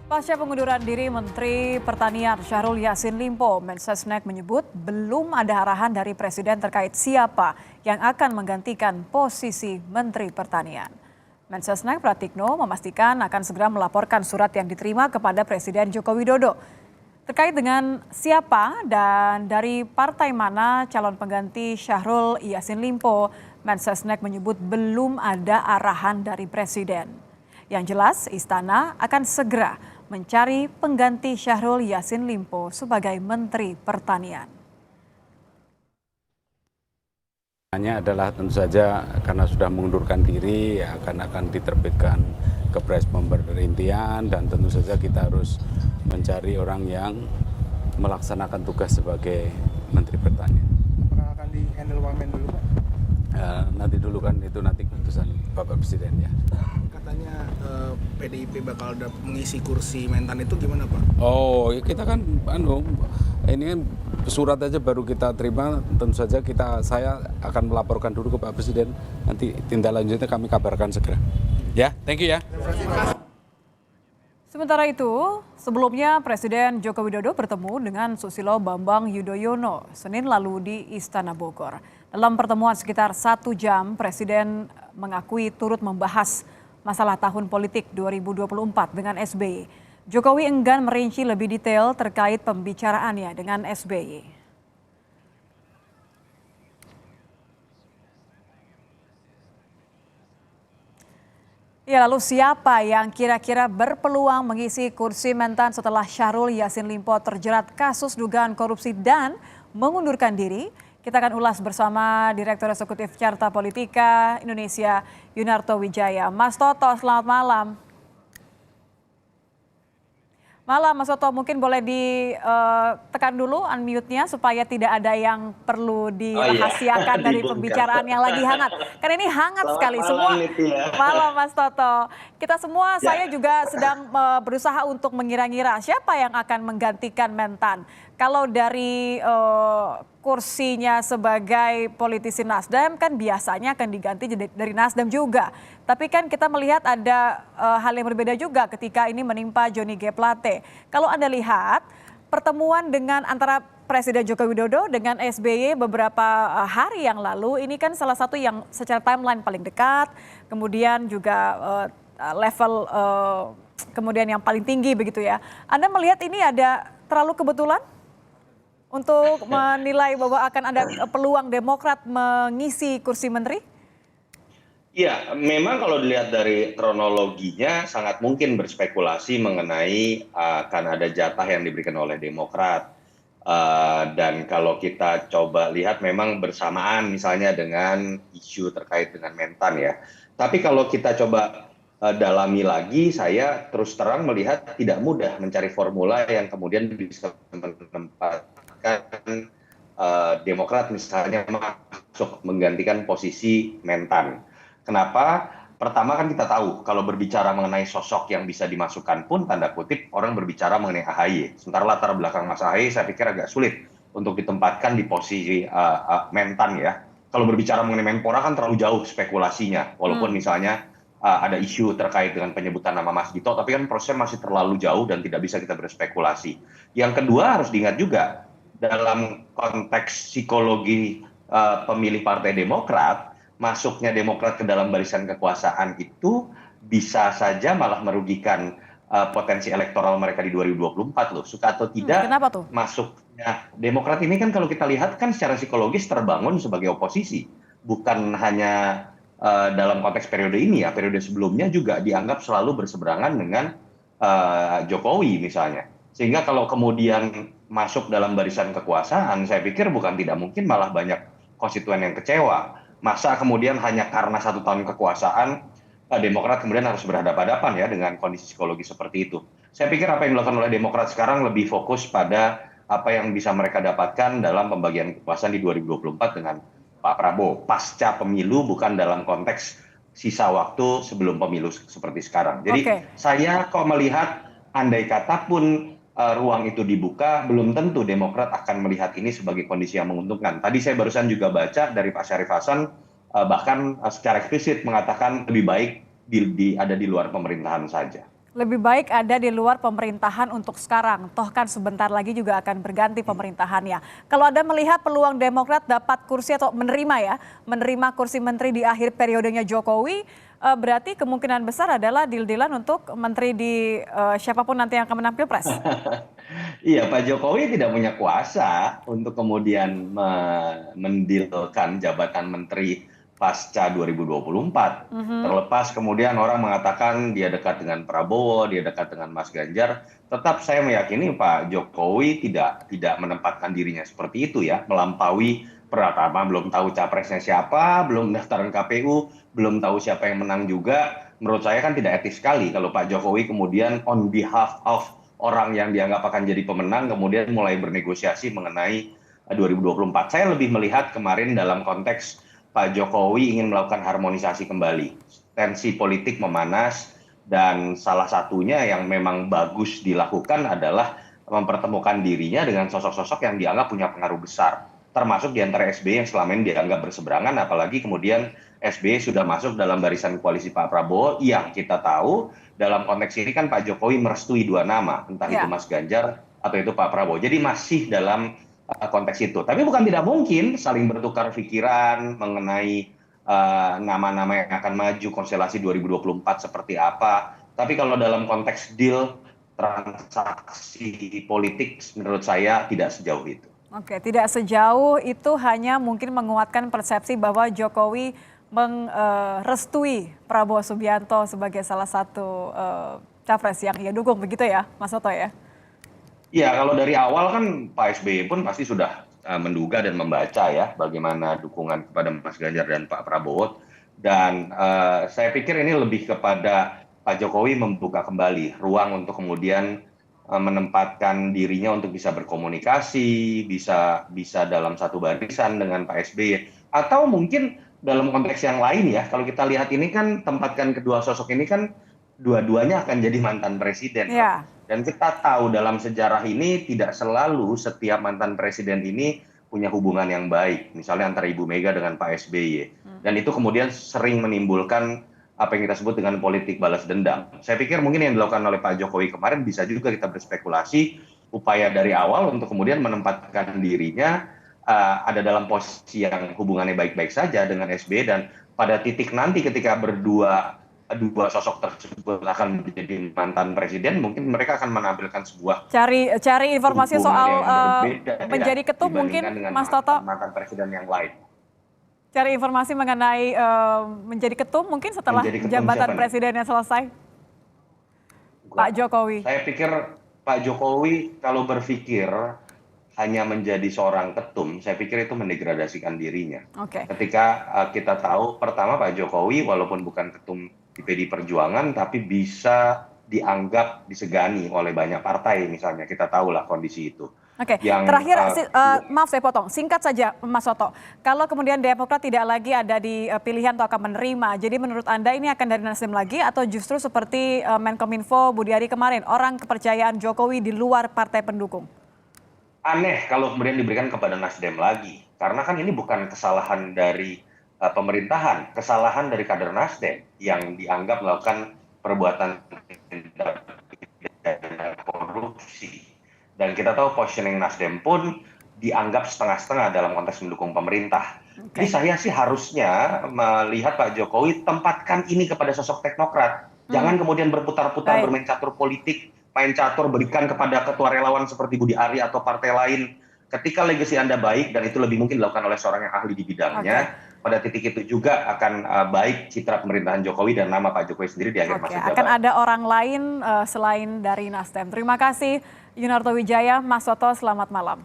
Pasca pengunduran diri Menteri Pertanian Syahrul Yassin Limpo, Mensesnek menyebut belum ada arahan dari Presiden terkait siapa yang akan menggantikan posisi Menteri Pertanian. Mensesnek Pratikno memastikan akan segera melaporkan surat yang diterima kepada Presiden Joko Widodo. Terkait dengan siapa dan dari partai mana calon pengganti Syahrul Yassin Limpo, Mensesnek menyebut belum ada arahan dari Presiden. Yang jelas, Istana akan segera mencari pengganti Syahrul Yassin Limpo sebagai Menteri Pertanian. Hanya adalah tentu saja karena sudah mengundurkan diri akan diterbitkan kepres pemberhentian dan tentu saja kita harus mencari orang yang melaksanakan tugas sebagai Menteri Pertanian. Apakah akan di-handle Wamen dulu, Pak? Nanti dulu kan itu nanti keputusan Bapak Presiden ya. Katanya PDIP bakal mengisi kursi Mentan itu gimana, Pak? Oh, ya kita kan ini kan surat aja baru kita terima, tentu saja saya akan melaporkan dulu ke Pak Presiden. Nanti tindak lanjutnya kami kabarkan segera. Ya, thank you ya. Sementara itu, sebelumnya Presiden Joko Widodo bertemu dengan Susilo Bambang Yudhoyono Senin lalu di Istana Bogor. Dalam pertemuan sekitar 1 jam, Presiden mengakui turut membahas masalah tahun politik 2024 dengan SBY. Jokowi enggan merinci lebih detail terkait pembicaraannya dengan SBY. Ya, lalu siapa yang kira-kira berpeluang mengisi kursi Mentan setelah Syahrul Yassin Limpo terjerat kasus dugaan korupsi dan mengundurkan diri? Kita akan ulas bersama Direktur Eksekutif Carta Politika Indonesia, Yunarto Wijaya. Mas Toto, selamat malam. Malam Mas Toto, mungkin boleh ditekan dulu unmute-nya supaya tidak ada yang perlu dirahasiakan dari pembicaraan yang lagi hangat. Karena ini hangat sekali semua. Malam Mas Toto. Kita semua, saya juga sedang berusaha untuk mengira-ngira siapa yang akan menggantikan Mentan. Kalau dari kursinya sebagai politisi Nasdem kan biasanya akan diganti dari Nasdem juga. Tapi kan kita melihat ada hal yang berbeda juga ketika ini menimpa Johnny G. Plate. Kalau Anda lihat pertemuan dengan antara Presiden Joko Widodo dengan SBY beberapa hari yang lalu, ini kan salah satu yang secara timeline paling dekat, kemudian juga level kemudian yang paling tinggi begitu ya. Anda melihat ini ada terlalu kebetulan untuk menilai bahwa akan ada peluang Demokrat mengisi kursi menteri? Iya, memang kalau dilihat dari kronologinya sangat mungkin berspekulasi mengenai akan ada jatah yang diberikan oleh Demokrat. Dan kalau kita coba lihat memang bersamaan misalnya dengan isu terkait dengan Mentan ya. Tapi kalau kita coba dalami lagi, saya terus terang melihat tidak mudah mencari formula yang kemudian bisa menempatkan Demokrat misalnya masuk menggantikan posisi Mentan. Kenapa? Pertama kan kita tahu kalau berbicara mengenai sosok yang bisa dimasukkan pun tanda kutip orang berbicara mengenai AHY. Sementara latar belakang Mas AHY saya pikir agak sulit untuk ditempatkan di posisi Mentan ya. Kalau berbicara mengenai Menpora kan terlalu jauh spekulasinya. Walaupun misalnya ada isu terkait dengan penyebutan nama Mas Dito, tapi kan prosesnya masih terlalu jauh dan tidak bisa kita berspekulasi. Yang kedua harus diingat juga dalam konteks psikologi pemilih Partai Demokrat, masuknya Demokrat ke dalam barisan kekuasaan itu bisa saja malah merugikan potensi elektoral mereka di 2024 loh. Suka atau tidak, Kenapa tuh? masuknya Demokrat ini kan kalau kita lihat kan secara psikologis terbangun sebagai oposisi. Bukan hanya dalam konteks periode ini ya, periode sebelumnya juga dianggap selalu berseberangan dengan Jokowi misalnya. Sehingga kalau kemudian masuk dalam barisan kekuasaan, saya pikir bukan tidak mungkin malah banyak konstituen yang kecewa. Masa kemudian hanya karena 1 tahun kekuasaan, Demokrat kemudian harus berhadapan-hadapan ya dengan kondisi psikologi seperti itu. Saya pikir apa yang dilakukan oleh Demokrat sekarang lebih fokus pada apa yang bisa mereka dapatkan dalam pembagian kekuasaan di 2024 dengan Pak Prabowo. Pasca pemilu bukan dalam konteks sisa waktu sebelum pemilu seperti sekarang. Jadi saya kok melihat andai kata pun ruang itu dibuka, belum tentu Demokrat akan melihat ini sebagai kondisi yang menguntungkan. Tadi saya barusan juga baca dari Pak Syarif Hasan, bahkan secara eksplisit mengatakan lebih baik ada di luar pemerintahan saja. Lebih baik ada di luar pemerintahan untuk sekarang, toh kan sebentar lagi juga akan berganti pemerintahannya. Kalau Anda melihat peluang Demokrat dapat kursi atau menerima kursi menteri di akhir periodenya Jokowi, berarti kemungkinan besar adalah deal-dealan untuk menteri di siapapun nanti yang akan menang Pilpres. Iya, Pak Jokowi tidak punya kuasa untuk kemudian mendilkan jabatan menteri pasca 2024. Terlepas kemudian orang mengatakan dia dekat dengan Prabowo, dia dekat dengan Mas Ganjar, tetap saya meyakini Pak Jokowi tidak menempatkan dirinya seperti itu ya, melampaui pertama belum tahu capresnya siapa, belum daftaran KPU, belum tahu siapa yang menang juga. Menurut saya kan tidak etis sekali kalau Pak Jokowi kemudian on behalf of orang yang dianggap akan jadi pemenang kemudian mulai bernegosiasi mengenai 2024. Saya lebih melihat kemarin dalam konteks Pak Jokowi ingin melakukan harmonisasi kembali. Tensi politik memanas dan salah satunya yang memang bagus dilakukan adalah mempertemukan dirinya dengan sosok-sosok yang dianggap punya pengaruh besar. Termasuk di antara SBY yang selama ini dianggap berseberangan, apalagi kemudian SBY sudah masuk dalam barisan koalisi Pak Prabowo yang kita tahu dalam konteks ini kan Pak Jokowi merestui dua nama, entah itu Mas Ganjar atau itu Pak Prabowo. Jadi masih dalam konteks itu. Tapi bukan tidak mungkin saling bertukar pikiran mengenai nama-nama yang akan maju konstelasi 2024 seperti apa. Tapi kalau dalam konteks deal transaksi politik menurut saya tidak sejauh itu. Oke, tidak sejauh itu, hanya mungkin menguatkan persepsi bahwa Jokowi merestui Prabowo Subianto sebagai salah satu capres yang ia dukung, begitu ya Mas Soto ya? Ya, kalau dari awal kan Pak SBY pun pasti sudah menduga dan membaca ya bagaimana dukungan kepada Mas Ganjar dan Pak Prabowo. Dan saya pikir ini lebih kepada Pak Jokowi membuka kembali ruang untuk kemudian menempatkan dirinya untuk bisa berkomunikasi, bisa dalam satu barisan dengan Pak SBY. Atau mungkin dalam konteks yang lain ya, kalau kita lihat ini kan tempatkan kedua sosok ini kan dua-duanya akan jadi mantan presiden. Yeah. Dan kita tahu dalam sejarah ini tidak selalu setiap mantan presiden ini punya hubungan yang baik. Misalnya antara Ibu Mega dengan Pak SBY. Dan itu kemudian sering menimbulkan apa yang kita sebut dengan politik balas dendam. Saya pikir mungkin yang dilakukan oleh Pak Jokowi kemarin bisa juga kita berspekulasi upaya dari awal untuk kemudian menempatkan dirinya ada dalam posisi yang hubungannya baik-baik saja dengan SBY, dan pada titik nanti ketika dua sosok tersebut akan menjadi mantan presiden, mungkin mereka akan menampilkan sebuah cari informasi soal menjadi ketum mungkin Mas Toto, mantan presiden yang lain. Cari informasi mengenai menjadi ketum mungkin setelah jabatan presidennya selesai. Pak Jokowi. Saya pikir Pak Jokowi kalau berpikir hanya menjadi seorang ketum, saya pikir itu mendegradasikan dirinya. Ketika kita tahu pertama Pak Jokowi walaupun bukan ketum di PDI Perjuangan tapi bisa dianggap disegani oleh banyak partai misalnya, kita tahulah kondisi itu. Oke, terakhir maaf saya potong, singkat saja Mas Soto. Kalau kemudian Demokrat tidak lagi ada di pilihan atau akan menerima, jadi menurut Anda ini akan dari Nasdem lagi atau justru seperti Menkominfo Budi Ari kemarin, orang kepercayaan Jokowi di luar partai pendukung? Aneh kalau kemudian diberikan kepada Nasdem lagi, karena kan ini bukan kesalahan dari pemerintahan, kesalahan dari kader Nasdem yang dianggap melakukan perbuatan korupsi. Dan kita tahu positioning Nasdem pun dianggap setengah-setengah dalam konteks mendukung pemerintah. Jadi saya sih harusnya melihat Pak Jokowi tempatkan ini kepada sosok teknokrat. Jangan kemudian berputar-putar bermain catur politik, main catur berikan kepada ketua relawan seperti Budi Ari atau partai lain. Ketika legasi Anda baik, dan itu lebih mungkin dilakukan oleh seorang yang ahli di bidangnya, pada titik itu juga akan baik citra pemerintahan Jokowi dan nama Pak Jokowi sendiri di akhir masa jabatan. Akan ada orang lain selain dari Nasdem. Terima kasih Yunarto Wijaya, Mas Soto, selamat malam.